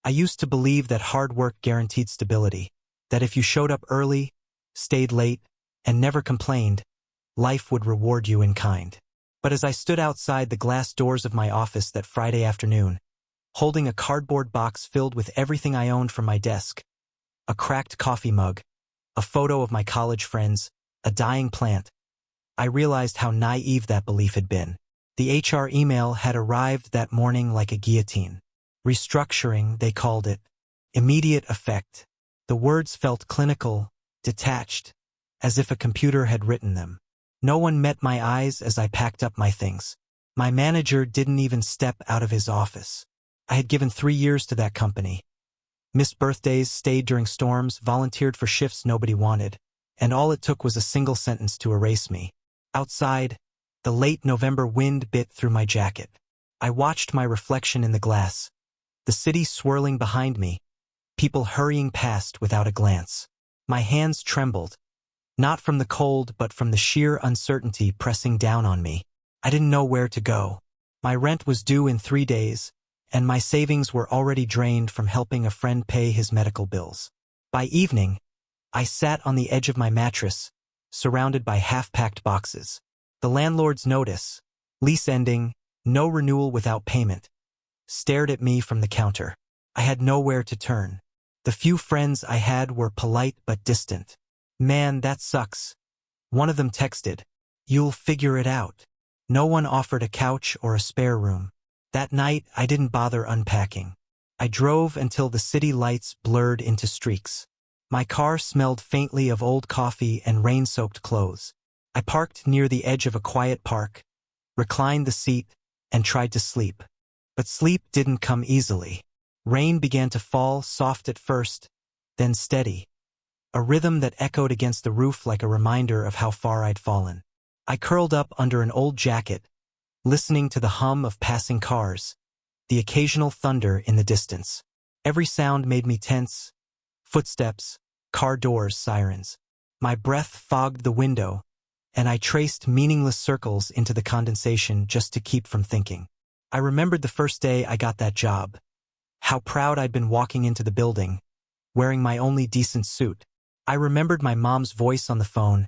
I used to believe that hard work guaranteed stability, that if you showed up early, stayed late, and never complained, life would reward you in kind. But as I stood outside the glass doors of my office that Friday afternoon, holding a cardboard box filled with everything I owned from my desk, a cracked coffee mug, a photo of my college friends, a dying plant, I realized how naive that belief had been. The HR email had arrived that morning like a guillotine. Restructuring, they called it. Immediate effect. The words felt clinical, detached, as if a computer had written them. No one met my eyes as I packed up my things. My manager didn't even step out of his office. I had given 3 years to that company. Missed birthdays, stayed during storms, volunteered for shifts nobody wanted, and all it took was a single sentence to erase me. Outside, the late November wind bit through my jacket. I watched my reflection in the glass, the city swirling behind me, people hurrying past without a glance. My hands trembled, not from the cold but from the sheer uncertainty pressing down on me. I didn't know where to go. My rent was due in 3 days, and my savings were already drained from helping a friend pay his medical bills. By evening, I sat on the edge of my mattress, surrounded by half-packed boxes. The landlord's notice, lease ending, no renewal without payment, stared at me from the counter. I had nowhere to turn. The few friends I had were polite but distant. "Man, that sucks." One of them texted, "You'll figure it out." No one offered a couch or a spare room. That night, I didn't bother unpacking. I drove until the city lights blurred into streaks. My car smelled faintly of old coffee and rain-soaked clothes. I parked near the edge of a quiet park, reclined the seat, and tried to sleep. But sleep didn't come easily. Rain began to fall, soft at first, then steady. A rhythm that echoed against the roof like a reminder of how far I'd fallen. I curled up under an old jacket, listening to the hum of passing cars, the occasional thunder in the distance. Every sound made me tense. Footsteps, car doors, sirens. My breath fogged the window, and I traced meaningless circles into the condensation just to keep from thinking. I remembered the first day I got that job. How proud I'd been walking into the building, wearing my only decent suit. I remembered my mom's voice on the phone.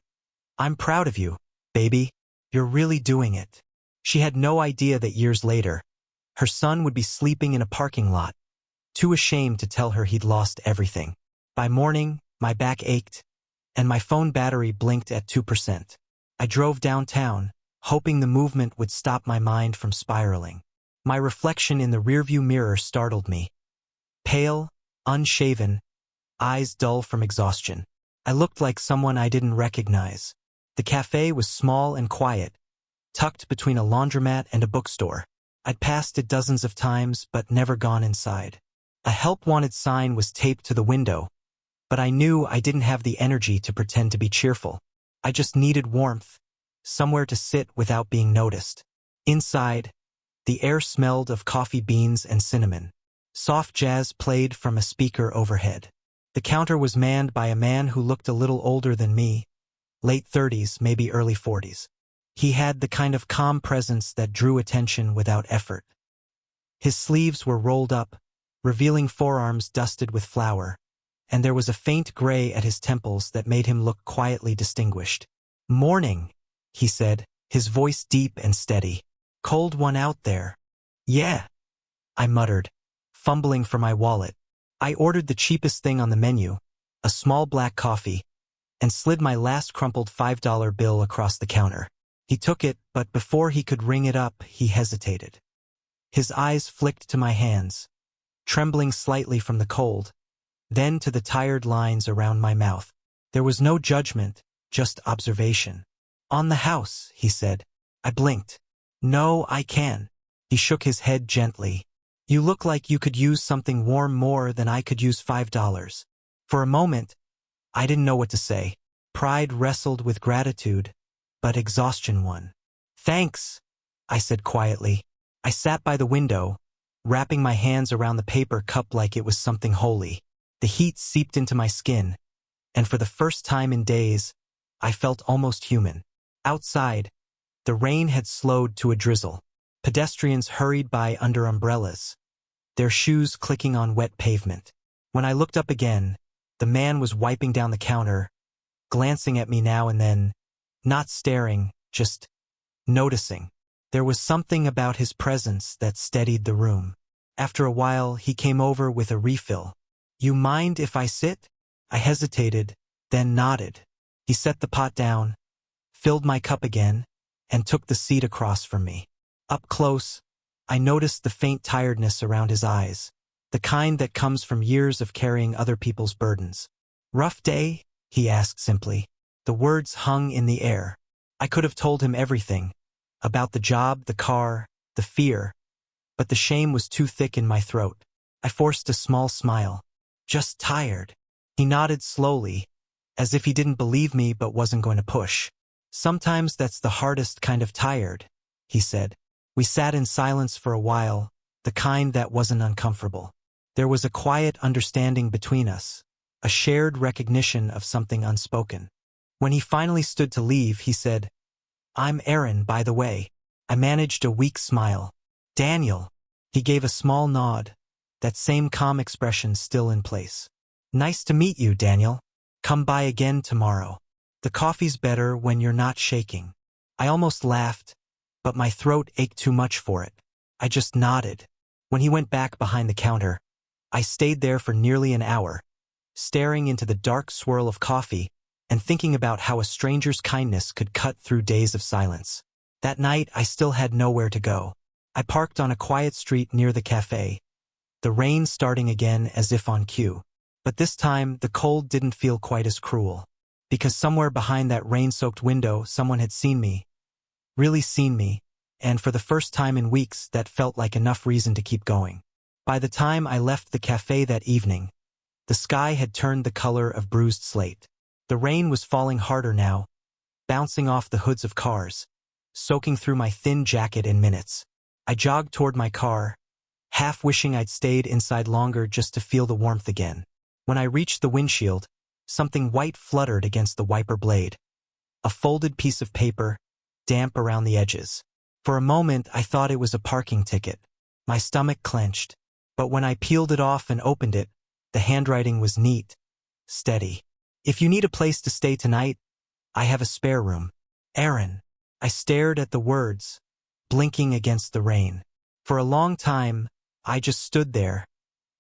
"I'm proud of you, baby. You're really doing it." She had no idea that years later, her son would be sleeping in a parking lot, too ashamed to tell her he'd lost everything. By morning, my back ached, and my phone battery blinked at 2%. I drove downtown, hoping the movement would stop my mind from spiraling. My reflection in the rearview mirror startled me. Pale, unshaven, eyes dull from exhaustion. I looked like someone I didn't recognize. The cafe was small and quiet, tucked between a laundromat and a bookstore. I'd passed it dozens of times, but never gone inside. A help-wanted sign was taped to the window, but I knew I didn't have the energy to pretend to be cheerful. I just needed warmth, somewhere to sit without being noticed. Inside, the air smelled of coffee beans and cinnamon. Soft jazz played from a speaker overhead. The counter was manned by a man who looked a little older than me, late 30s, maybe early 40s. He had the kind of calm presence that drew attention without effort. His sleeves were rolled up, revealing forearms dusted with flour, and there was a faint gray at his temples that made him look quietly distinguished. "Morning," he said, his voice deep and steady. "Cold one out there." "Yeah," I muttered, fumbling for my wallet. I ordered the cheapest thing on the menu, a small black coffee, and slid my last crumpled $5 bill across the counter. He took it, but before he could ring it up, he hesitated. His eyes flicked to my hands, trembling slightly from the cold, then to the tired lines around my mouth. There was no judgment, just observation. "On the house," he said. I blinked. "No, I can." He shook his head gently. "You look like you could use something warm more than I could use $5. For a moment, I didn't know what to say. Pride wrestled with gratitude, but exhaustion won. "Thanks," I said quietly. I sat by the window, wrapping my hands around the paper cup like it was something holy. The heat seeped into my skin, and for the first time in days, I felt almost human. Outside, the rain had slowed to a drizzle. Pedestrians hurried by under umbrellas. their shoes clicking on wet pavement. When I looked up again, the man was wiping down the counter, glancing at me now and then, not staring, just noticing. There was something about his presence that steadied the room. After a while, he came over with a refill. "You mind if I sit?" I hesitated, then nodded. He set the pot down, filled my cup again, and took the seat across from me. Up close, I noticed the faint tiredness around his eyes, the kind that comes from years of carrying other people's burdens. "Rough day?" he asked simply. The words hung in the air. I could have told him everything, about the job, the car, the fear, but the shame was too thick in my throat. I forced a small smile. "Just tired." He nodded slowly, as if he didn't believe me but wasn't going to push. "Sometimes that's the hardest kind of tired," he said. We sat in silence for a while, the kind that wasn't uncomfortable. There was a quiet understanding between us, a shared recognition of something unspoken. When he finally stood to leave, he said, "I'm Aaron, by the way." I managed a weak smile. "Daniel." He gave a small nod, that same calm expression still in place. "Nice to meet you, Daniel. Come by again tomorrow. The coffee's better when you're not shaking." I almost laughed, but my throat ached too much for it. I just nodded. When he went back behind the counter, I stayed there for nearly an hour, staring into the dark swirl of coffee and thinking about how a stranger's kindness could cut through days of silence. That night, I still had nowhere to go. I parked on a quiet street near the cafe, the rain starting again as if on cue. But this time, the cold didn't feel quite as cruel, because somewhere behind that rain-soaked window, someone had seen me, really seen me, and for the first time in weeks, that felt like enough reason to keep going. By the time I left the cafe that evening, the sky had turned the color of bruised slate. The rain was falling harder now, bouncing off the hoods of cars, soaking through my thin jacket in minutes. I jogged toward my car, half wishing I'd stayed inside longer just to feel the warmth again. When I reached the windshield, something white fluttered against the wiper blade. A folded piece of paper, damp around the edges. For a moment, I thought it was a parking ticket. My stomach clenched. But when I peeled it off and opened it, the handwriting was neat, steady. "If you need a place to stay tonight, I have a spare room. Aaron." I stared at the words, blinking against the rain. For a long time, I just stood there,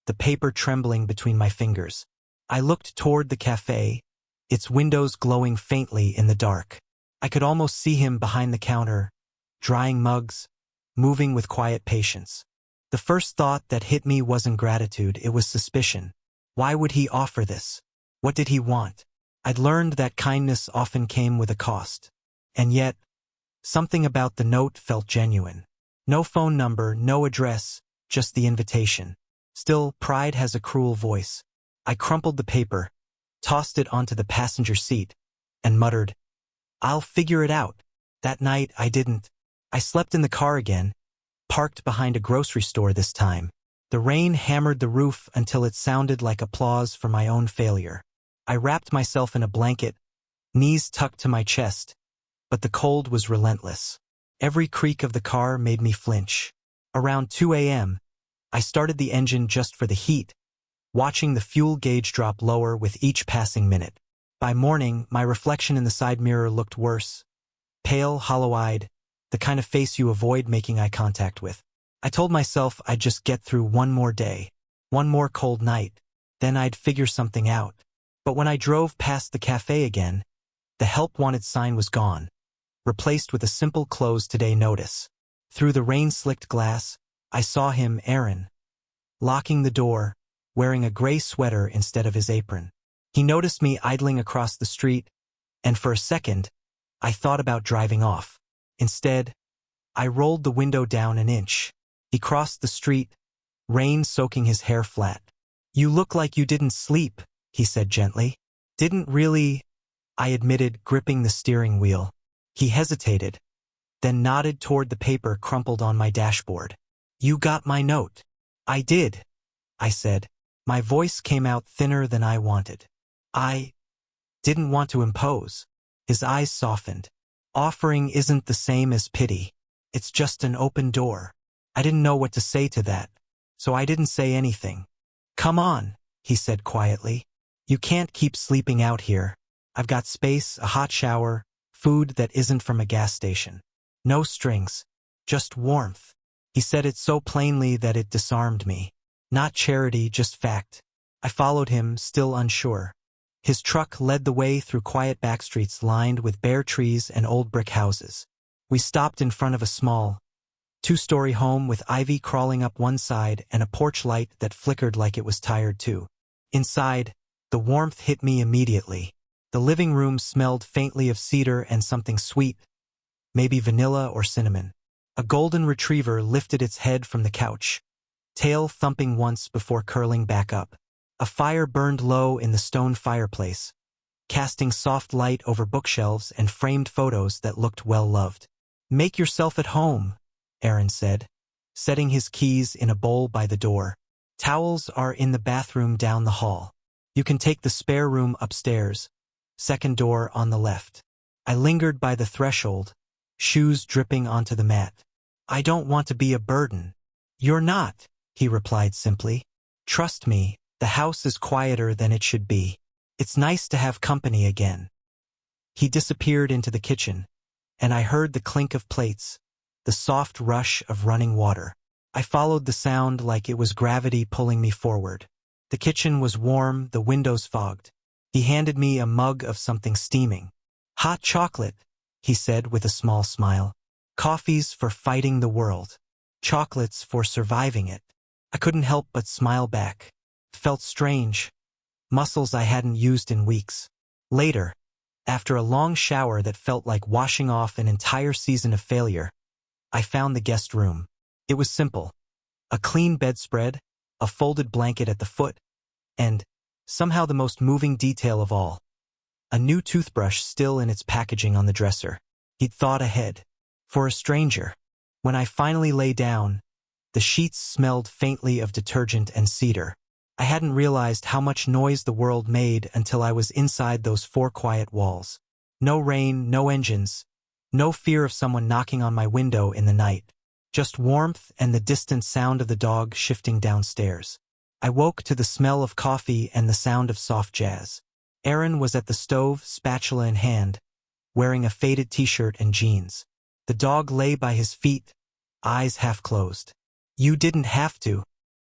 the paper trembling between my fingers. I looked toward the cafe, its windows glowing faintly in the dark. I could almost see him behind the counter, drying mugs, moving with quiet patience. The first thought that hit me wasn't gratitude, it was suspicion. Why would he offer this? What did he want? I'd learned that kindness often came with a cost. And yet, something about the note felt genuine. No phone number, no address, just the invitation. Still, pride has a cruel voice. I crumpled the paper, tossed it onto the passenger seat, and muttered, "I'll figure it out." That night, I didn't. I slept in the car again, parked behind a grocery store this time. The rain hammered the roof until it sounded like applause for my own failure. I wrapped myself in a blanket, knees tucked to my chest, but the cold was relentless. Every creak of the car made me flinch. Around 2 a.m., I started the engine just for the heat, watching the fuel gauge drop lower with each passing minute. By morning, my reflection in the side mirror looked worse. Pale, hollow-eyed, the kind of face you avoid making eye contact with. I told myself I'd just get through one more day, one more cold night, then I'd figure something out. But when I drove past the cafe again, the help wanted sign was gone, replaced with a simple close today notice. Through the rain-slicked glass, I saw him, Aaron, locking the door, wearing a gray sweater instead of his apron. He noticed me idling across the street, and for a second, I thought about driving off. Instead, I rolled the window down an inch. He crossed the street, rain soaking his hair flat. "You look like you didn't sleep," he said gently. "Didn't really," I admitted, gripping the steering wheel. He hesitated, then nodded toward the paper crumpled on my dashboard. "You got my note." "I did," I said. My voice came out thinner than I wanted. "I didn't want to impose." His eyes softened. "Offering isn't the same as pity. It's just an open door." I didn't know what to say to that, so I didn't say anything. "Come on," he said quietly. "You can't keep sleeping out here. I've got space, a hot shower, food that isn't from a gas station. No strings, just warmth." He said it so plainly that it disarmed me. Not charity, just fact. I followed him, still unsure. His truck led the way through quiet backstreets lined with bare trees and old brick houses. We stopped in front of a small, two-story home with ivy crawling up one side and a porch light that flickered like it was tired too. Inside, the warmth hit me immediately. The living room smelled faintly of cedar and something sweet, maybe vanilla or cinnamon. A golden retriever lifted its head from the couch, tail thumping once before curling back up. A fire burned low in the stone fireplace, casting soft light over bookshelves and framed photos that looked well-loved. "Make yourself at home," Aaron said, setting his keys in a bowl by the door. "Towels are in the bathroom down the hall. You can take the spare room upstairs, second door on the left." I lingered by the threshold, shoes dripping onto the mat. "I don't want to be a burden." "You're not," he replied simply. "Trust me, the house is quieter than it should be. It's nice to have company again." He disappeared into the kitchen, and I heard the clink of plates, the soft rush of running water. I followed the sound like it was gravity pulling me forward. The kitchen was warm, the windows fogged. He handed me a mug of something steaming. "Hot chocolate," he said with a small smile. "Coffee's for fighting the world. Chocolate's for surviving it." I couldn't help but smile back. It felt strange. Muscles I hadn't used in weeks. Later, after a long shower that felt like washing off an entire season of failure, I found the guest room. It was simple. A clean bedspread, a folded blanket at the foot, and, somehow the most moving detail of all, a new toothbrush still in its packaging on the dresser. He'd thought ahead. For a stranger. When I finally lay down, the sheets smelled faintly of detergent and cedar. I hadn't realized how much noise the world made until I was inside those four quiet walls. No rain, no engines, no fear of someone knocking on my window in the night. Just warmth and the distant sound of the dog shifting downstairs. I woke to the smell of coffee and the sound of soft jazz. Aaron was at the stove, spatula in hand, wearing a faded t-shirt and jeans. The dog lay by his feet, eyes half closed. "You didn't have to."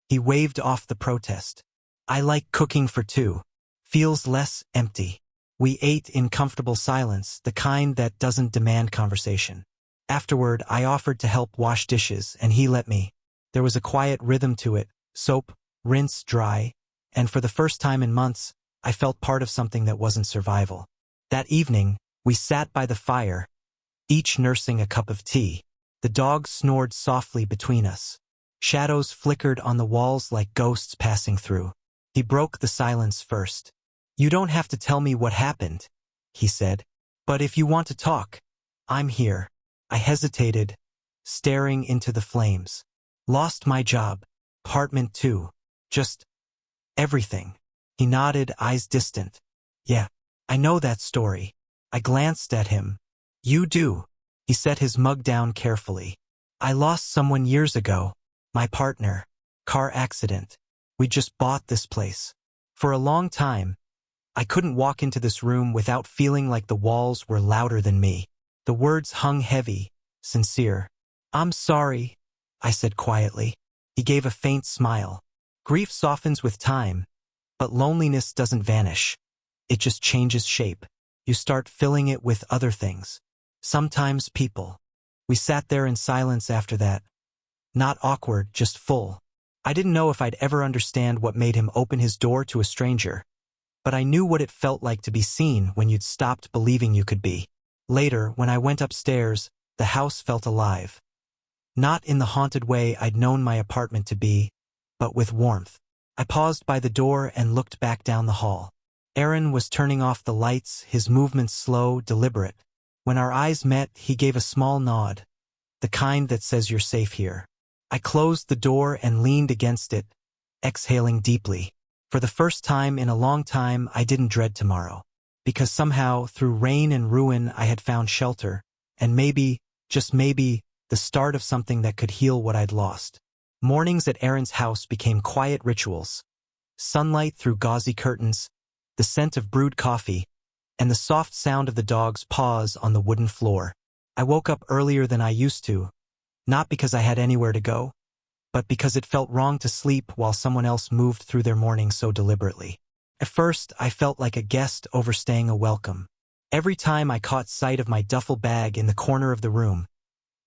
He waved off the protest. "I like cooking for two. Feels less empty." We ate in comfortable silence, the kind that doesn't demand conversation. Afterward, I offered to help wash dishes, and he let me. There was a quiet rhythm to it, soap, rinse, dry, and for the first time in months, I felt part of something that wasn't survival. That evening, we sat by the fire, each nursing a cup of tea. The dog snored softly between us. Shadows flickered on the walls like ghosts passing through. He broke the silence first. "You don't have to tell me what happened," he said. "But if you want to talk, I'm here." I hesitated, staring into the flames. "Lost my job. Apartment 2. Just everything." He nodded, eyes distant. "Yeah, I know that story." I glanced at him. "You do." He set his mug down carefully. "I lost someone years ago. My partner. Car accident. We just bought this place. For a long time, I couldn't walk into this room without feeling like the walls were louder than me. The words hung heavy, sincere. "I'm sorry," I said quietly. He gave a faint smile. "Grief softens with time, but loneliness doesn't vanish. It just changes shape. You start filling it with other things. Sometimes people." We sat there in silence after that. Not awkward, just full. I didn't know if I'd ever understand what made him open his door to a stranger, but I knew what it felt like to be seen when you'd stopped believing you could be. Later, when I went upstairs, the house felt alive. Not in the haunted way I'd known my apartment to be, but with warmth. I paused by the door and looked back down the hall. Aaron was turning off the lights, his movements slow, deliberate. When our eyes met, he gave a small nod, the kind that says you're safe here. I closed the door and leaned against it, exhaling deeply. For the first time in a long time, I didn't dread tomorrow. Because somehow, through rain and ruin, I had found shelter, and maybe, just maybe, the start of something that could heal what I'd lost. Mornings at Aaron's house became quiet rituals. Sunlight through gauzy curtains, the scent of brewed coffee, and the soft sound of the dog's paws on the wooden floor. I woke up earlier than I used to, not because I had anywhere to go, but because it felt wrong to sleep while someone else moved through their morning so deliberately. At first, I felt like a guest overstaying a welcome. Every time I caught sight of my duffel bag in the corner of the room,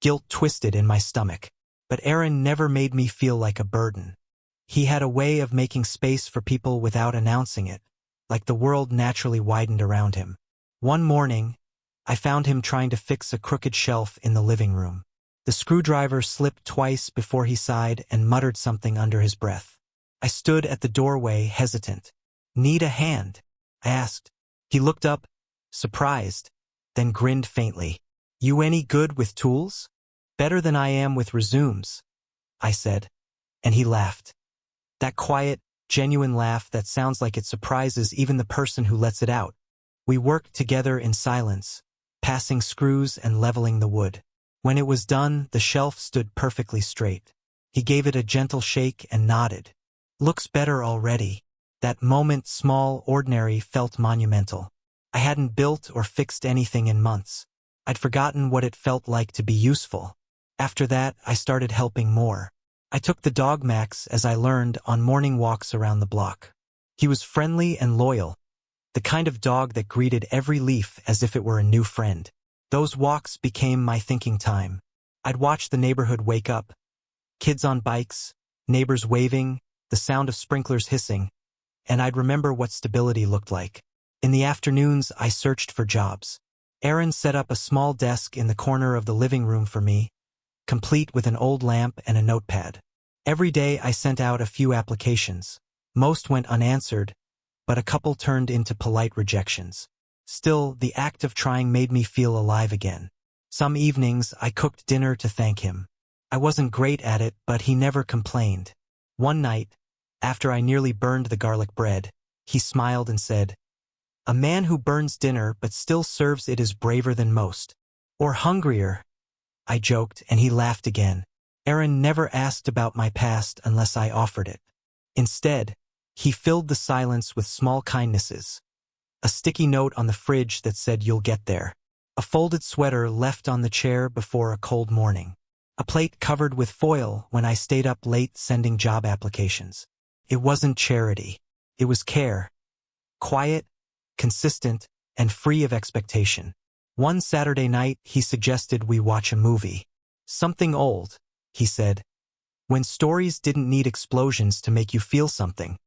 guilt twisted in my stomach. But Aaron never made me feel like a burden. He had a way of making space for people without announcing it, like the world naturally widened around him. One morning, I found him trying to fix a crooked shelf in the living room. The screwdriver slipped twice before he sighed and muttered something under his breath. I stood at the doorway, hesitant. "Need a hand?" I asked. He looked up, surprised, then grinned faintly. "You any good with tools?" "Better than I am with resumes," I said, and he laughed. That quiet, genuine laugh that sounds like it surprises even the person who lets it out. We worked together in silence, passing screws and leveling the wood. When it was done, the shelf stood perfectly straight. He gave it a gentle shake and nodded. "Looks better already." That moment, small, ordinary, felt monumental. I hadn't built or fixed anything in months. I'd forgotten what it felt like to be useful. After that, I started helping more. I took the dog Max, as I learned, on morning walks around the block. He was friendly and loyal, the kind of dog that greeted every leaf as if it were a new friend. Those walks became my thinking time. I'd watch the neighborhood wake up. Kids on bikes, neighbors waving, the sound of sprinklers hissing, and I'd remember what stability looked like. In the afternoons, I searched for jobs. Aaron set up a small desk in the corner of the living room for me, complete with an old lamp and a notepad. Every day I sent out a few applications. Most went unanswered, but a couple turned into polite rejections. Still, the act of trying made me feel alive again. Some evenings, I cooked dinner to thank him. I wasn't great at it, but he never complained. One night, after I nearly burned the garlic bread, he smiled and said, "A man who burns dinner but still serves it is braver than most. Or hungrier," I joked, and he laughed again. Aaron never asked about my past unless I offered it. Instead, he filled the silence with small kindnesses. A sticky note on the fridge that said, "You'll get there." A folded sweater left on the chair before a cold morning. A plate covered with foil when I stayed up late sending job applications. It wasn't charity. It was care. Quiet, consistent, and free of expectation. One Saturday night, he suggested we watch a movie. "Something old," he said. "When stories didn't need explosions to make you feel something."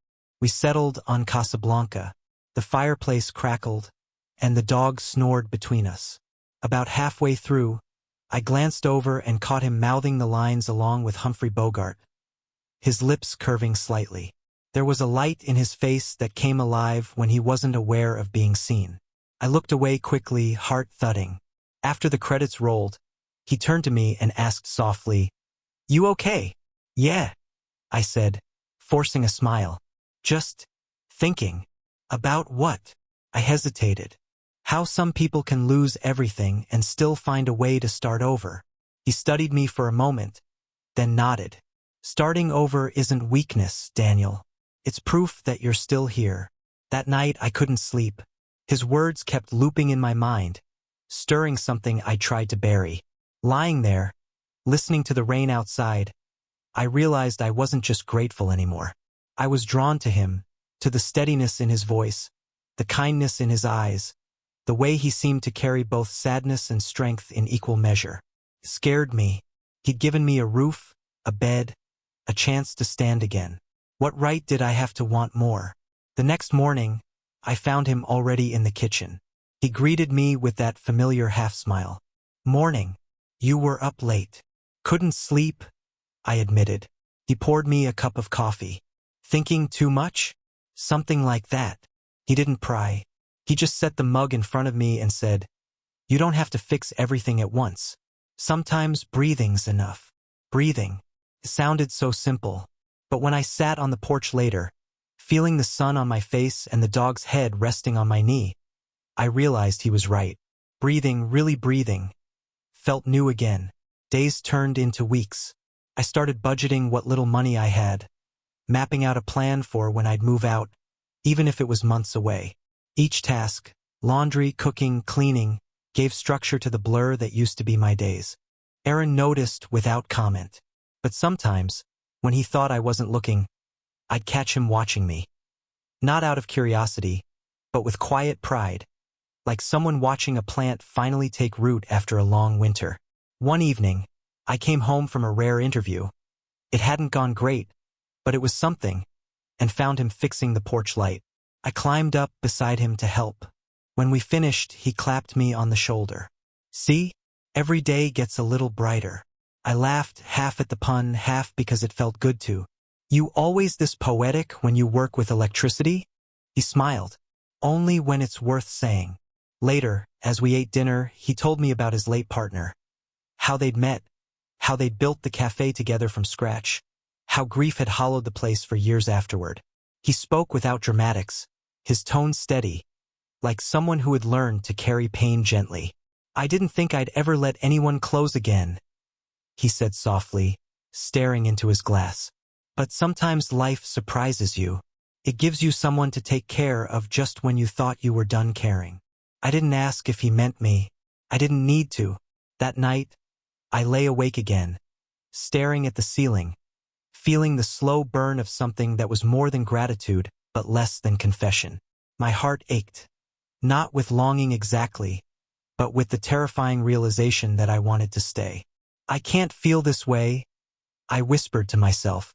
We settled on Casablanca. The fireplace crackled, and the dog snored between us. About halfway through, I glanced over and caught him mouthing the lines along with Humphrey Bogart, his lips curving slightly. There was a light in his face that came alive when he wasn't aware of being seen. I looked away quickly, heart thudding. After the credits rolled, he turned to me and asked softly, "You okay?" "Yeah," I said, forcing a smile. "Just thinking." "About what?" I hesitated. How some people can lose everything and still find a way to start over. He studied me for a moment, then nodded. "Starting over isn't weakness, Daniel. It's proof that you're still here." That night I couldn't sleep. His words kept looping in my mind, stirring something I tried to bury. Lying there, listening to the rain outside, I realized I wasn't just grateful anymore. I was drawn to him, to the steadiness in his voice, the kindness in his eyes, the way he seemed to carry both sadness and strength in equal measure. It scared me. He'd given me a roof, a bed, a chance to stand again. What right did I have to want more? The next morning, I found him already in the kitchen. He greeted me with that familiar half-smile. "Morning. You were up late." "Couldn't sleep," I admitted. He poured me a cup of coffee. "Thinking too much?" "Something like that." He didn't pry. He just set the mug in front of me and said, "You don't have to fix everything at once. Sometimes breathing's enough." Breathing. It sounded so simple. But when I sat on the porch later, feeling the sun on my face and the dog's head resting on my knee, I realized he was right. Breathing, really breathing, felt new again. Days turned into weeks. I started budgeting what little money I had, mapping out a plan for when I'd move out, even if it was months away. Each task, laundry, cooking, cleaning, gave structure to the blur that used to be my days. Aaron noticed without comment. But sometimes, when he thought I wasn't looking, I'd catch him watching me. Not out of curiosity, but with quiet pride, like someone watching a plant finally take root after a long winter. One evening, I came home from a rare interview. It hadn't gone great, but it was something, and found him fixing the porch light. I climbed up beside him to help. When we finished, he clapped me on the shoulder. "See? Every day gets a little brighter." I laughed, half at the pun, half because it felt good to. "You always this poetic when you work with electricity?" He smiled. "Only when it's worth saying." Later, as we ate dinner, he told me about his late partner. How they'd met, how they'd built the cafe together from scratch, how grief had hollowed the place for years afterward. He spoke without dramatics, his tone steady, like someone who had learned to carry pain gently. "I didn't think I'd ever let anyone close again," he said softly, staring into his glass. "But sometimes life surprises you. It gives you someone to take care of just when you thought you were done caring." I didn't ask if he meant me. I didn't need to. That night, I lay awake again, staring at the ceiling, feeling the slow burn of something that was more than gratitude, but less than confession. My heart ached, not with longing exactly, but with the terrifying realization that I wanted to stay. "I can't feel this way," I whispered to myself.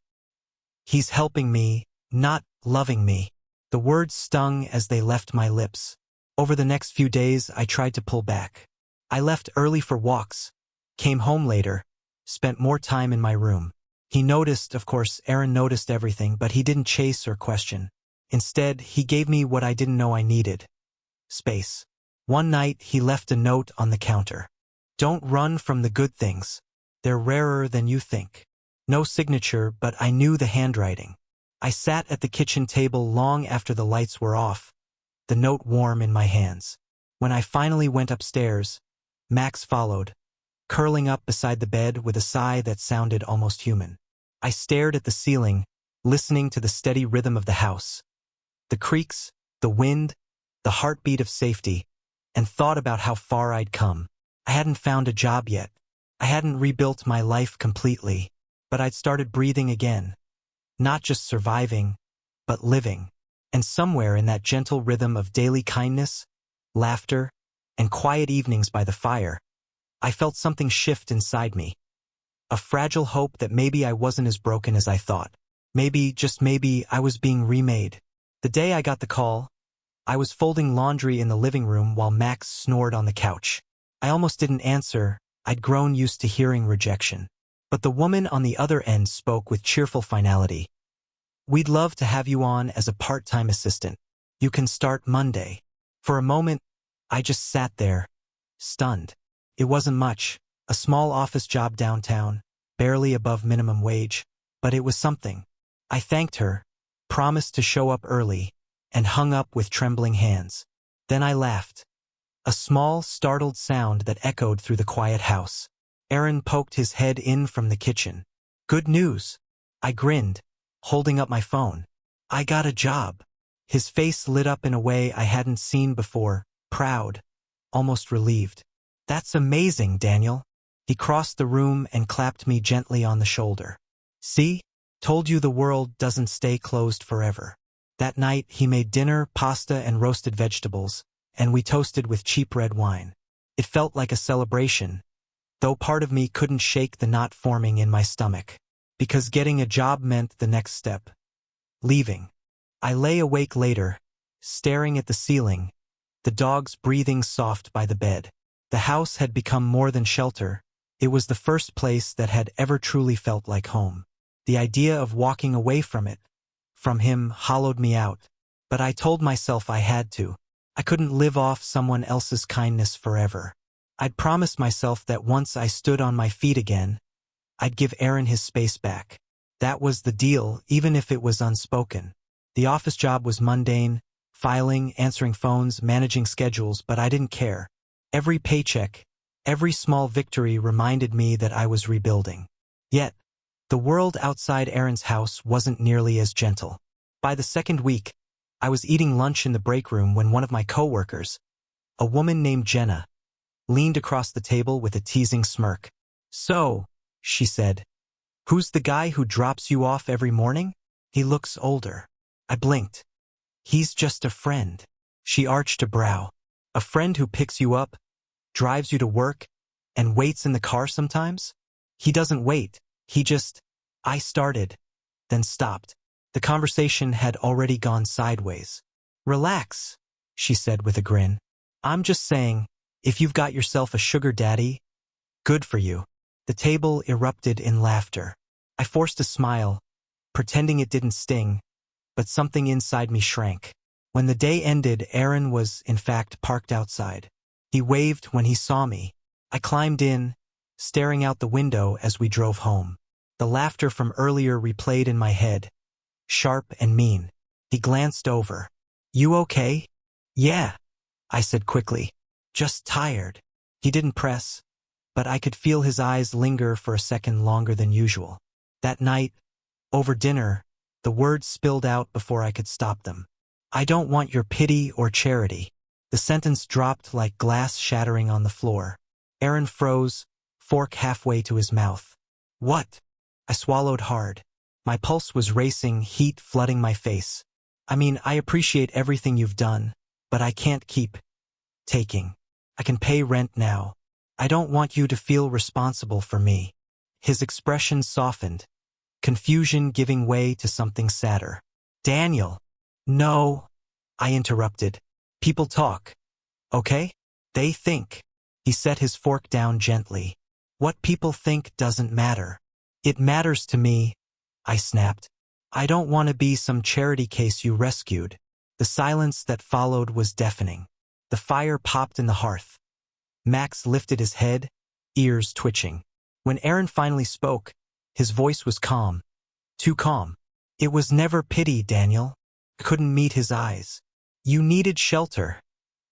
"He's helping me, not loving me." The words stung as they left my lips. Over the next few days, I tried to pull back. I left early for walks, came home later, spent more time in my room. He noticed, of course, Aaron noticed everything, but he didn't chase or question. Instead, he gave me what I didn't know I needed: space. One night, he left a note on the counter. "Don't run from the good things. They're rarer than you think." No signature, but I knew the handwriting. I sat at the kitchen table long after the lights were off, the note warm in my hands. When I finally went upstairs, Max followed, curling up beside the bed with a sigh that sounded almost human. I stared at the ceiling, listening to the steady rhythm of the house, the creaks, the wind, the heartbeat of safety, and thought about how far I'd come. I hadn't found a job yet. I hadn't rebuilt my life completely, but I'd started breathing again. Not just surviving, but living. And somewhere in that gentle rhythm of daily kindness, laughter, and quiet evenings by the fire, I felt something shift inside me. A fragile hope that maybe I wasn't as broken as I thought. Maybe, just maybe, I was being remade. The day I got the call, I was folding laundry in the living room while Max snored on the couch. I almost didn't answer. I'd grown used to hearing rejection. But the woman on the other end spoke with cheerful finality. "We'd love to have you on as a part-time assistant. You can start Monday." For a moment, I just sat there, stunned. It wasn't much, a small office job downtown, barely above minimum wage, but it was something. I thanked her, promised to show up early, and hung up with trembling hands. Then I laughed. A small, startled sound that echoed through the quiet house. Aaron poked his head in from the kitchen. "Good news." I grinned, holding up my phone. "I got a job." His face lit up in a way I hadn't seen before, proud, almost relieved. "That's amazing, Daniel." He crossed the room and clapped me gently on the shoulder. "See? Told you the world doesn't stay closed forever." That night, he made dinner, pasta, and roasted vegetables, and we toasted with cheap red wine. It felt like a celebration, though part of me couldn't shake the knot forming in my stomach. Because getting a job meant the next step. Leaving. I lay awake later, staring at the ceiling, the dogs breathing soft by the bed. The house had become more than shelter. It was the first place that had ever truly felt like home. The idea of walking away from it, from him, hollowed me out. But I told myself I had to. I couldn't live off someone else's kindness forever. I'd promised myself that once I stood on my feet again, I'd give Aaron his space back. That was the deal, even if it was unspoken. The office job was mundane, filing, answering phones, managing schedules, but I didn't care. Every paycheck, every small victory reminded me that I was rebuilding. Yet, The world outside Aaron's house wasn't nearly as gentle. By the second week, I was eating lunch in the break room when one of my coworkers, a woman named Jenna, leaned across the table with a teasing smirk. "So," she said, "who's the guy who drops you off every morning? He looks older." I blinked. "He's just a friend." She arched a brow. "A friend who picks you up, drives you to work, and waits in the car sometimes?" "He doesn't wait. He just—" I started, then stopped. The conversation had already gone sideways. "Relax," she said with a grin. "I'm just saying, if you've got yourself a sugar daddy, good for you." The table erupted in laughter. I forced a smile, pretending it didn't sting, but something inside me shrank. When the day ended, Aaron was, in fact, parked outside. He waved when he saw me. I climbed in, staring out the window as we drove home. The laughter from earlier replayed in my head, sharp and mean. He glanced over. "You okay?" "Yeah," I said quickly. "Just tired." He didn't press, but I could feel his eyes linger for a second longer than usual. That night, over dinner, the words spilled out before I could stop them. "I don't want your pity or charity." The sentence dropped like glass shattering on the floor. Aaron froze, fork halfway to his mouth. "What?" I swallowed hard. My pulse was racing, heat flooding my face. "I mean, I appreciate everything you've done, but I can't keep taking. I can pay rent now. I don't want you to feel responsible for me." His expression softened, confusion giving way to something sadder. "Daniel." "No," I interrupted. "People talk, okay? They think." He set his fork down gently. "What people think doesn't matter." "It matters to me," I snapped. "I don't want to be some charity case you rescued." The silence that followed was deafening. The fire popped in the hearth. Max lifted his head, ears twitching. When Aaron finally spoke, his voice was calm. Too calm. "It was never pity, Daniel." I couldn't meet his eyes. "You needed shelter,"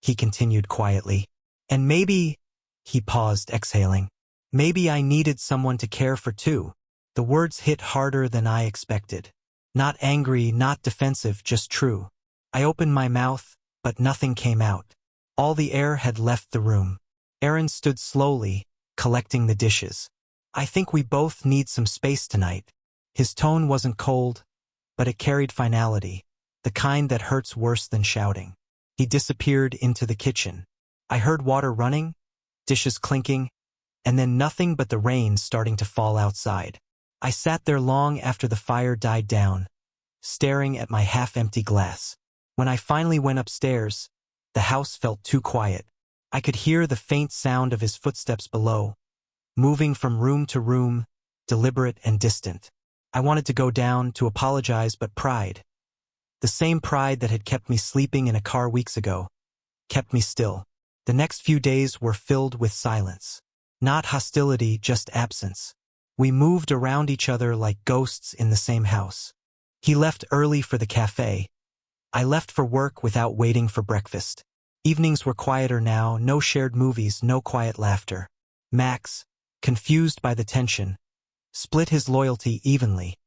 he continued quietly. "And maybe—" he paused, exhaling. "Maybe I needed someone to care for too." The words hit harder than I expected. Not angry, not defensive, just true. I opened my mouth, but nothing came out. All the air had left the room. Aaron stood slowly, collecting the dishes. "I think we both need some space tonight." His tone wasn't cold, but it carried finality, the kind that hurts worse than shouting. He disappeared into the kitchen. I heard water running, dishes clinking, and then nothing but the rain starting to fall outside. I sat there long after the fire died down, staring at my half-empty glass. When I finally went upstairs, the house felt too quiet. I could hear the faint sound of his footsteps below, moving from room to room, deliberate and distant. I wanted to go down to apologize, but pride, the same pride that had kept me sleeping in a car weeks ago, kept me still. The next few days were filled with silence. Not hostility, just absence. We moved around each other like ghosts in the same house. He left early for the cafe. I left for work without waiting for breakfast. Evenings were quieter now, no shared movies, no quiet laughter. Max, confused by the tension, split his loyalty evenly,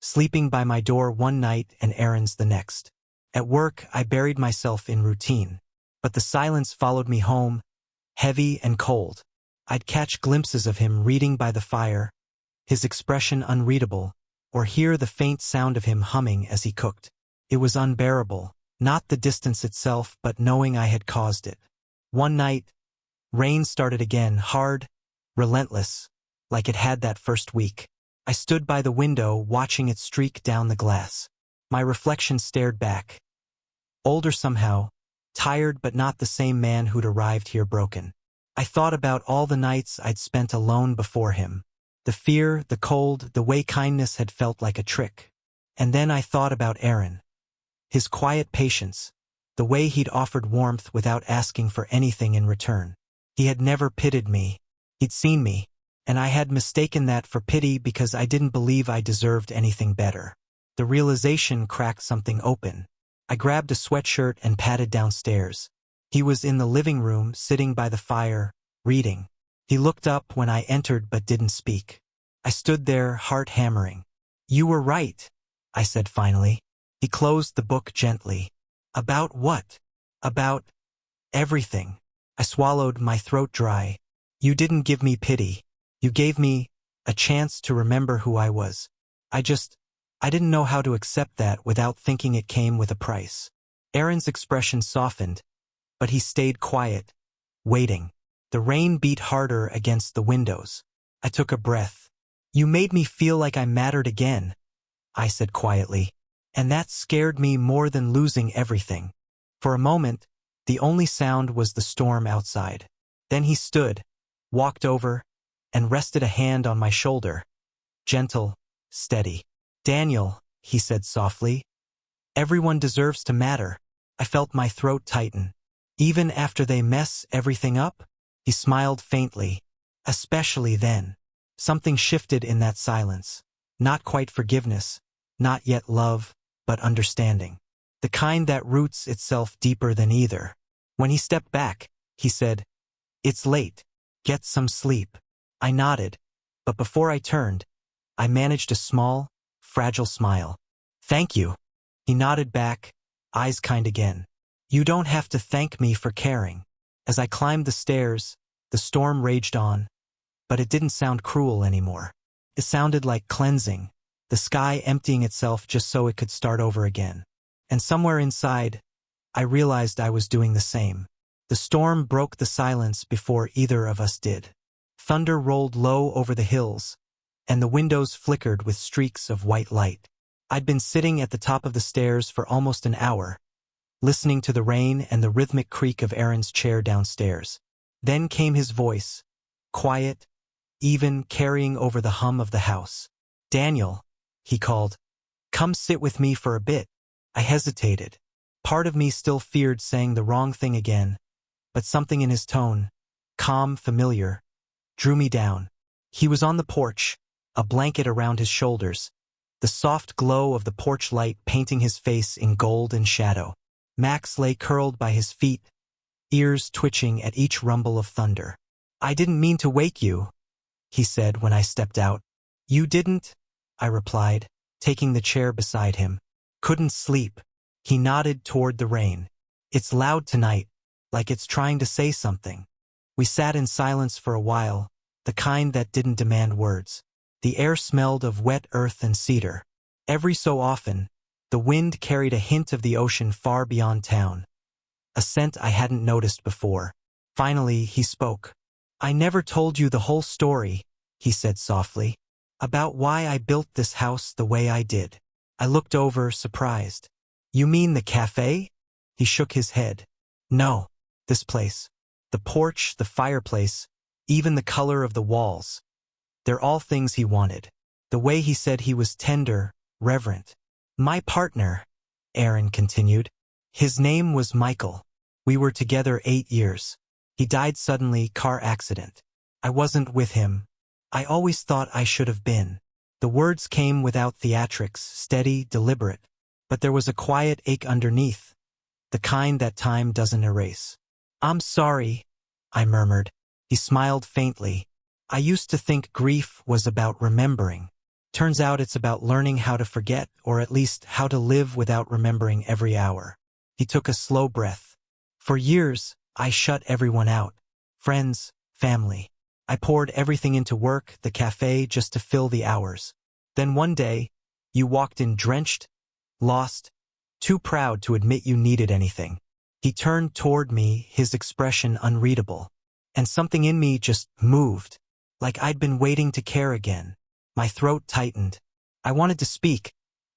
sleeping by my door one night and Aaron's the next. At work, I buried myself in routine, but the silence followed me home, heavy and cold. I'd catch glimpses of him reading by the fire, his expression unreadable, or hear the faint sound of him humming as he cooked. It was unbearable, not the distance itself, but knowing I had caused it. One night, rain started again, hard, relentless, like it had that first week. I stood by the window, watching it streak down the glass. My reflection stared back. Older somehow, tired but not the same man who'd arrived here broken. I thought about all the nights I'd spent alone before him. The fear, the cold, the way kindness had felt like a trick. And then I thought about Aaron. His quiet patience, the way he'd offered warmth without asking for anything in return. He had never pitied me. He'd seen me, and I had mistaken that for pity because I didn't believe I deserved anything better. The realization cracked something open. I grabbed a sweatshirt and padded downstairs. He was in the living room, sitting by the fire, reading. He looked up when I entered but didn't speak. I stood there, heart hammering. You were right, I said finally. He closed the book gently. About what? About everything. I swallowed, my throat dry. You didn't give me pity. You gave me a chance to remember who I was. I didn't know how to accept that without thinking it came with a price. Aaron's expression softened, but he stayed quiet, waiting. The rain beat harder against the windows. I took a breath. You made me feel like I mattered again, I said quietly, and that scared me more than losing everything. For a moment, the only sound was the storm outside. Then he stood, walked over, and rested a hand on my shoulder. Gentle, steady. Daniel, he said softly, everyone deserves to matter. I felt my throat tighten. Even after they mess everything up? He smiled faintly. Especially then. Something shifted in that silence. Not quite forgiveness, not yet love, but understanding. The kind that roots itself deeper than either. When he stepped back, he said, "It's late. Get some sleep." I nodded, but before I turned, I managed a small, fragile smile. "Thank you." He nodded back, eyes kind again. "You don't have to thank me for caring." As I climbed the stairs, the storm raged on, but it didn't sound cruel anymore. It sounded like cleansing, the sky emptying itself just so it could start over again. And somewhere inside, I realized I was doing the same. The storm broke the silence before either of us did. Thunder rolled low over the hills, and the windows flickered with streaks of white light. I'd been sitting at the top of the stairs for almost an hour, listening to the rain and the rhythmic creak of Aaron's chair downstairs. Then came his voice, quiet, even, carrying over the hum of the house. "Daniel," he called, "come sit with me for a bit." I hesitated. Part of me still feared saying the wrong thing again, but something in his tone, calm, familiar, drew me down. He was on the porch, a blanket around his shoulders, the soft glow of the porch light painting his face in gold and shadow. Max lay curled by his feet, ears twitching at each rumble of thunder. "I didn't mean to wake you," he said when I stepped out. "You didn't?" I replied, taking the chair beside him. "Couldn't sleep." He nodded toward the rain. "It's loud tonight, like it's trying to say something." We sat in silence for a while, the kind that didn't demand words. The air smelled of wet earth and cedar. Every so often, the wind carried a hint of the ocean far beyond town, a scent I hadn't noticed before. Finally, he spoke. "I never told you the whole story," he said softly, "about why I built this house the way I did." I looked over, surprised. "You mean the cafe?" He shook his head. "No, this place. The porch, the fireplace, even the color of the walls. They're all things he wanted. The way he said he was tender, reverent. My partner," Aaron continued. "His name was Michael. We were together 8 years. He died suddenly, car accident. I wasn't with him. I always thought I should have been." The words came without theatrics, steady, deliberate. But there was a quiet ache underneath, the kind that time doesn't erase. "I'm sorry," I murmured. He smiled faintly. "I used to think grief was about remembering. Turns out it's about learning how to forget, or at least how to live without remembering every hour." He took a slow breath. "For years, I shut everyone out. Friends, family. I poured everything into work, the cafe, just to fill the hours. Then one day, you walked in drenched, lost, too proud to admit you needed anything." He turned toward me, his expression unreadable. And something in me just moved, like I'd been waiting to care again. My throat tightened. I wanted to speak,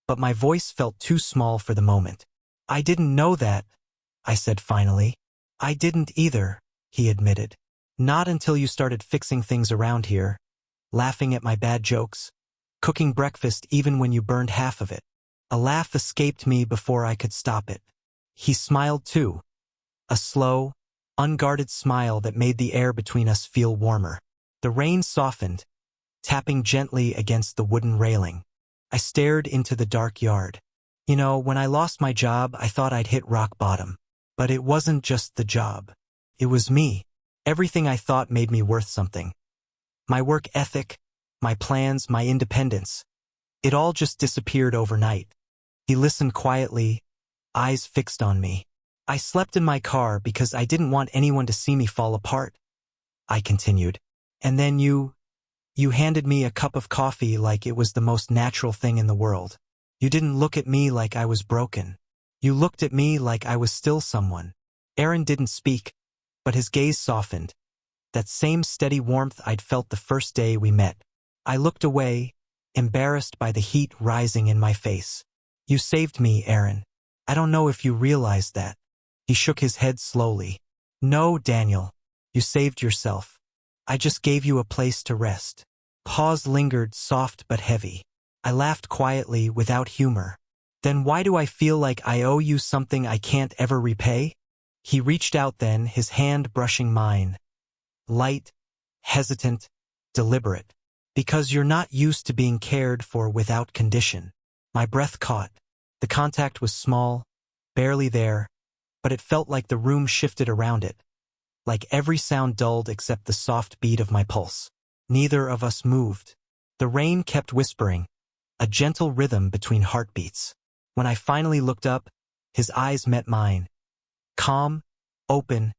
but my voice felt too small for the moment. "I didn't know that," I said finally. "I didn't either," he admitted. "Not until you started fixing things around here, laughing at my bad jokes, cooking breakfast even when you burned half of it." A laugh escaped me before I could stop it. He smiled too, a slow, unguarded smile that made the air between us feel warmer. The rain softened, tapping gently against the wooden railing. I stared into the dark yard. You know, when I lost my job, I thought I'd hit rock bottom. But it wasn't just the job. It was me. Everything I thought made me worth something. My work ethic, my plans, my independence. It all just disappeared overnight. He listened quietly, eyes fixed on me. I slept in my car because I didn't want anyone to see me fall apart. I continued. And then you handed me a cup of coffee like it was the most natural thing in the world. You didn't look at me like I was broken. You looked at me like I was still someone. Aaron didn't speak, but his gaze softened. That same steady warmth I'd felt the first day we met. I looked away, embarrassed by the heat rising in my face. You saved me, Aaron. I don't know if you realized that. He shook his head slowly. No, Daniel. You saved yourself. I just gave you a place to rest. Pause lingered, soft but heavy. I laughed quietly, without humor. Then why do I feel like I owe you something I can't ever repay? He reached out then, his hand brushing mine. Light, hesitant, deliberate. Because you're not used to being cared for without condition. My breath caught. The contact was small, barely there, but it felt like the room shifted around it. Like every sound dulled except the soft beat of my pulse. Neither of us moved. The rain kept whispering, a gentle rhythm between heartbeats. When I finally looked up, his eyes met mine. Calm, open,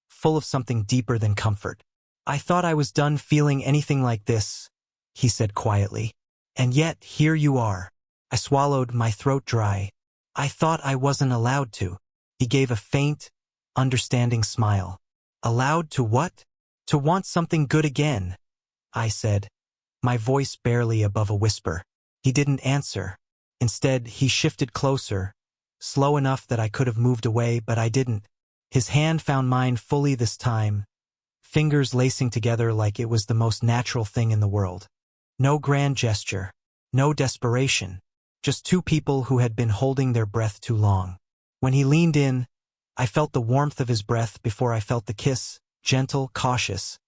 full of something deeper than comfort. I thought I was done feeling anything like this, he said quietly. And yet, here you are. I swallowed, my throat dry. I thought I wasn't allowed to. He gave a faint, understanding smile. Allowed to what? To want something good again, I said, my voice barely above a whisper. He didn't answer. Instead, he shifted closer, slow enough that I could have moved away, but I didn't. His hand found mine fully this time, fingers lacing together like it was the most natural thing in the world. No grand gesture, no desperation, just two people who had been holding their breath too long. When he leaned in, I felt the warmth of his breath before I felt the kiss, gentle, cautious,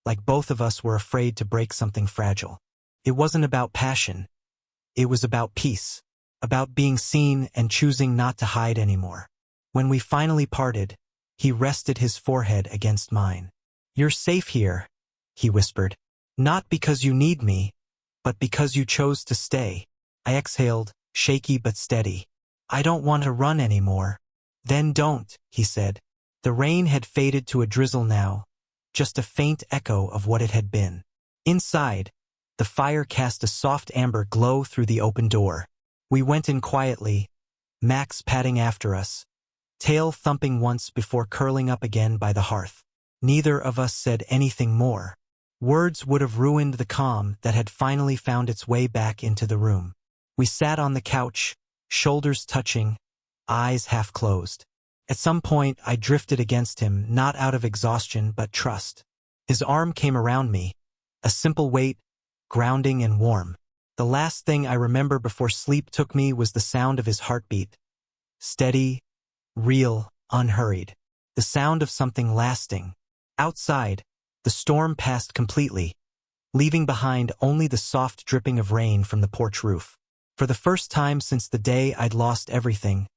like both of us were afraid to break something fragile. It wasn't about passion. It was about peace, about being seen and choosing not to hide anymore. When we finally parted, he rested his forehead against mine. You're safe here, he whispered. Not because you need me, but because you chose to stay. I exhaled, shaky but steady. I don't want to run anymore. Then don't, he said. The rain had faded to a drizzle now, just a faint echo of what it had been. Inside, the fire cast a soft amber glow through the open door. We went in quietly, Max padding after us, tail thumping once before curling up again by the hearth. Neither of us said anything more. Words would have ruined the calm that had finally found its way back into the room. We sat on the couch, shoulders touching, eyes half closed. At some point, I drifted against him, not out of exhaustion but trust. His arm came around me, a simple weight, grounding and warm. The last thing I remember before sleep took me was the sound of his heartbeat. Steady, real, unhurried. The sound of something lasting. Outside, the storm passed completely, leaving behind only the soft dripping of rain from the porch roof. For the first time since the day I'd lost everything,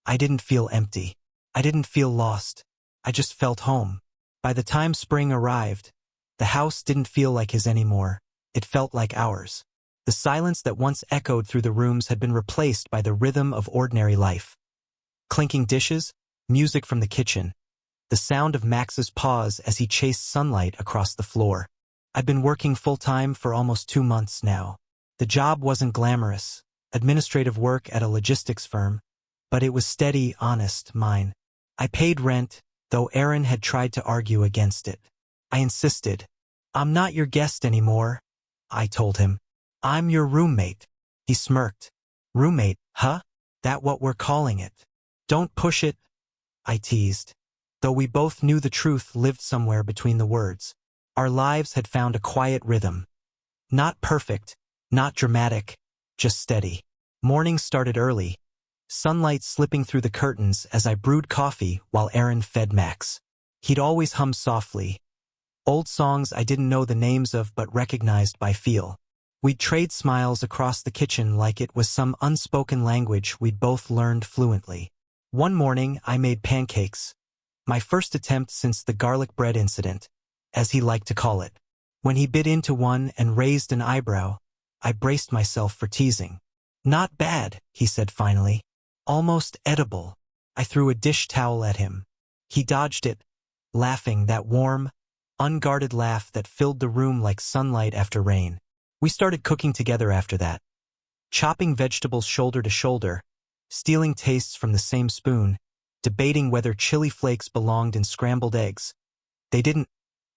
I didn't feel empty. I didn't feel lost. I just felt home. By the time spring arrived, the house didn't feel like his anymore. It felt like ours. The silence that once echoed through the rooms had been replaced by the rhythm of ordinary life. Clinking dishes, music from the kitchen, the sound of Max's paws as he chased sunlight across the floor. I've been working full-time for almost 2 months now. The job wasn't glamorous, administrative work at a logistics firm, but it was steady, honest, mine. I paid rent, though Aaron had tried to argue against it. I insisted. I'm not your guest anymore, I told him. I'm your roommate. He smirked. Roommate, huh? That what we're calling it? Don't push it, I teased. Though we both knew the truth lived somewhere between the words. Our lives had found a quiet rhythm. Not perfect, not dramatic, just steady. Morning started early, sunlight slipping through the curtains as I brewed coffee while Aaron fed Max. He'd always hum softly. Old songs I didn't know the names of but recognized by feel. We'd trade smiles across the kitchen like it was some unspoken language we'd both learned fluently. One morning I made pancakes, my first attempt since the garlic bread incident, as he liked to call it. When he bit into one and raised an eyebrow, I braced myself for teasing. "Not bad," he said finally. "Almost edible." I threw a dish towel at him. He dodged it, laughing, that warm, unguarded laugh that filled the room like sunlight after rain. We started cooking together after that, chopping vegetables shoulder to shoulder, stealing tastes from the same spoon, debating whether chili flakes belonged in scrambled eggs. They didn't,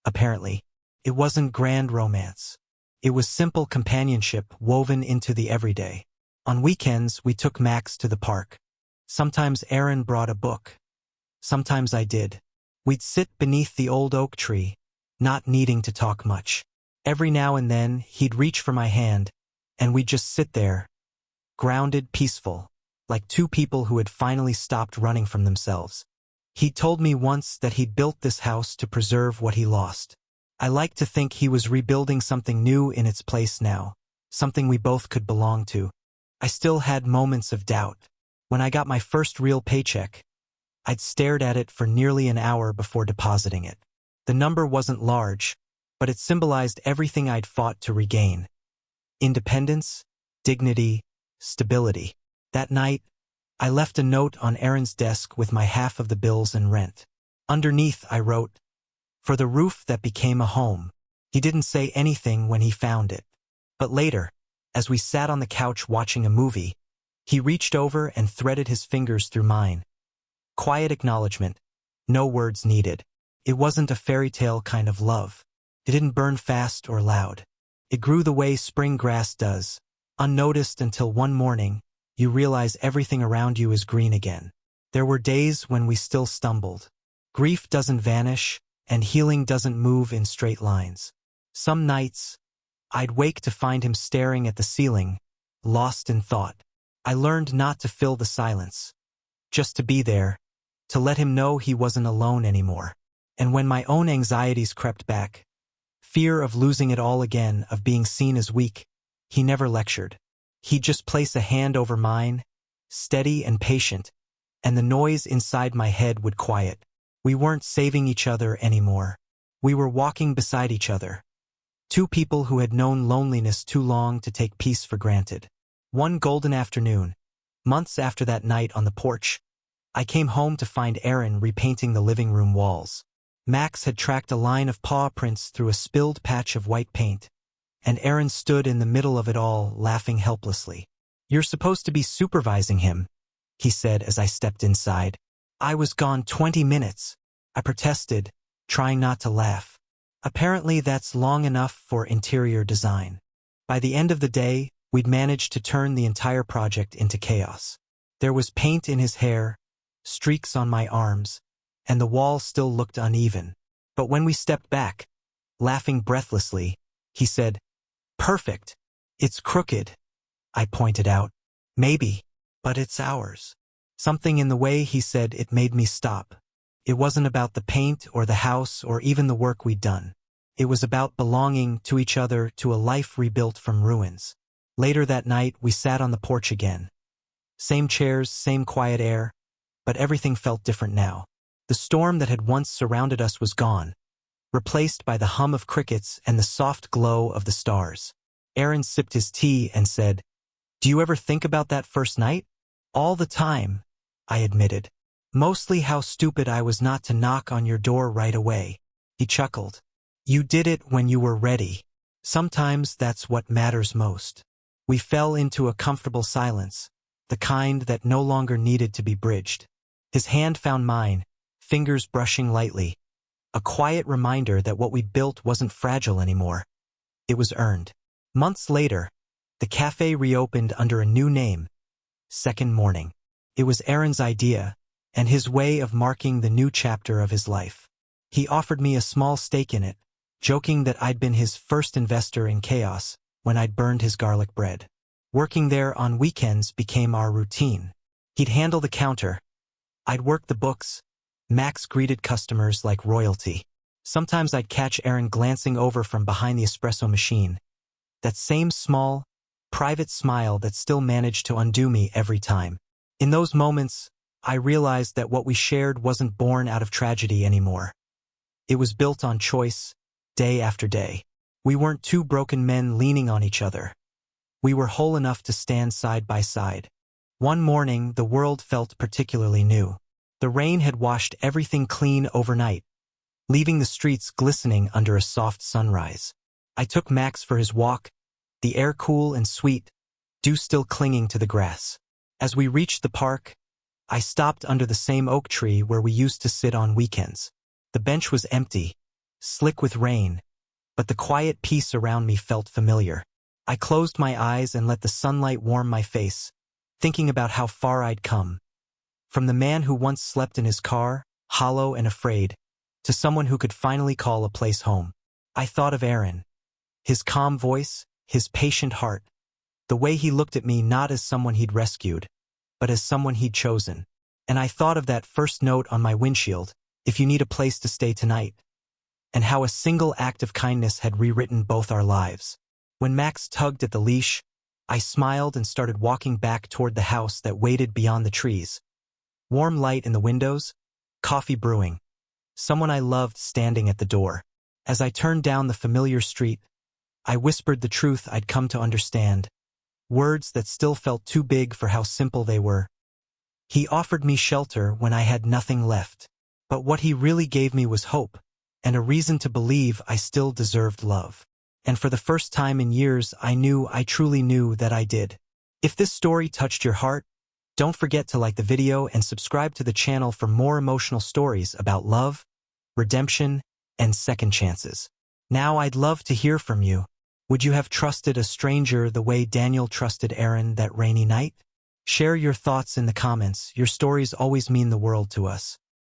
apparently. It wasn't grand romance. It was simple companionship woven into the everyday. On weekends, we took Max to the park. Sometimes Aaron brought a book. Sometimes I did. We'd sit beneath the old oak tree, not needing to talk much. Every now and then, he'd reach for my hand, and we'd just sit there, grounded, peaceful, like two people who had finally stopped running from themselves. He told me once that he built this house to preserve what he lost. I like to think he was rebuilding something new in its place now, something we both could belong to. I still had moments of doubt. When I got my first real paycheck, I'd stared at it for nearly an hour before depositing it. The number wasn't large, but it symbolized everything I'd fought to regain. Independence, dignity, stability. That night, I left a note on Aaron's desk with my half of the bills and rent. Underneath, I wrote, "For the roof that became a home." He didn't say anything when he found it. But later, as we sat on the couch watching a movie, he reached over and threaded his fingers through mine. Quiet acknowledgement, no words needed. It wasn't a fairy tale kind of love. It didn't burn fast or loud. It grew the way spring grass does, unnoticed until one morning, you realize everything around you is green again. There were days when we still stumbled. Grief doesn't vanish, and healing doesn't move in straight lines. Some nights, I'd wake to find him staring at the ceiling, lost in thought. I learned not to fill the silence, just to be there, to let him know he wasn't alone anymore. And when my own anxieties crept back, fear of losing it all again, of being seen as weak, he never lectured. He'd just place a hand over mine, steady and patient, and the noise inside my head would quiet. We weren't saving each other anymore. We were walking beside each other. Two people who had known loneliness too long to take peace for granted. One golden afternoon, months after that night on the porch, I came home to find Aaron repainting the living room walls. Max had tracked a line of paw prints through a spilled patch of white paint, and Aaron stood in the middle of it all, laughing helplessly. "You're supposed to be supervising him," he said as I stepped inside. "I was gone 20 minutes. I protested, trying not to laugh. Apparently that's long enough for interior design. By the end of the day, we'd managed to turn the entire project into chaos. There was paint in his hair, streaks on my arms, and the wall still looked uneven. But when we stepped back, laughing breathlessly, he said, "Perfect. It's crooked," I pointed out. "Maybe, but it's ours." Something in the way he said it made me stop. It wasn't about the paint or the house or even the work we'd done. It was about belonging to each other, to a life rebuilt from ruins. Later that night, we sat on the porch again. Same chairs, same quiet air, but everything felt different now. The storm that had once surrounded us was gone, replaced by the hum of crickets and the soft glow of the stars. Aaron sipped his tea and said, "Do you ever think about that first night?" "All the time," I admitted. "Mostly how stupid I was not to knock on your door right away." He chuckled. "You did it when you were ready. Sometimes that's what matters most." We fell into a comfortable silence, the kind that no longer needed to be bridged. His hand found mine, fingers brushing lightly, a quiet reminder that what we built wasn't fragile anymore. It was earned. Months later, the cafe reopened under a new name, Second Morning. It was Aaron's idea, and his way of marking the new chapter of his life. He offered me a small stake in it, joking that I'd been his first investor in chaos when I'd burned his garlic bread. Working there on weekends became our routine. He'd handle the counter. I'd work the books. Max greeted customers like royalty. Sometimes I'd catch Aaron glancing over from behind the espresso machine. That same small, private smile that still managed to undo me every time. In those moments, I realized that what we shared wasn't born out of tragedy anymore. It was built on choice, day after day. We weren't two broken men leaning on each other. We were whole enough to stand side by side. One morning, the world felt particularly new. The rain had washed everything clean overnight, leaving the streets glistening under a soft sunrise. I took Max for his walk, the air cool and sweet, dew still clinging to the grass. As we reached the park, I stopped under the same oak tree where we used to sit on weekends. The bench was empty, slick with rain, but the quiet peace around me felt familiar. I closed my eyes and let the sunlight warm my face, thinking about how far I'd come. From the man who once slept in his car, hollow and afraid, to someone who could finally call a place home. I thought of Aaron. His calm voice, his patient heart, the way he looked at me not as someone he'd rescued, but as someone he'd chosen. And I thought of that first note on my windshield, "If you need a place to stay tonight," and how a single act of kindness had rewritten both our lives. When Max tugged at the leash, I smiled and started walking back toward the house that waited beyond the trees. Warm light in the windows, coffee brewing, someone I loved standing at the door. As I turned down the familiar street, I whispered the truth I'd come to understand, words that still felt too big for how simple they were. He offered me shelter when I had nothing left, but what he really gave me was hope, and a reason to believe I still deserved love. And for the first time in years, I truly knew that I did. If this story touched your heart, don't forget to like the video and subscribe to the channel for more emotional stories about love, redemption, and second chances. Now I'd love to hear from you. Would you have trusted a stranger the way Daniel trusted Aaron that rainy night? Share your thoughts in the comments. Your stories always mean the world to us.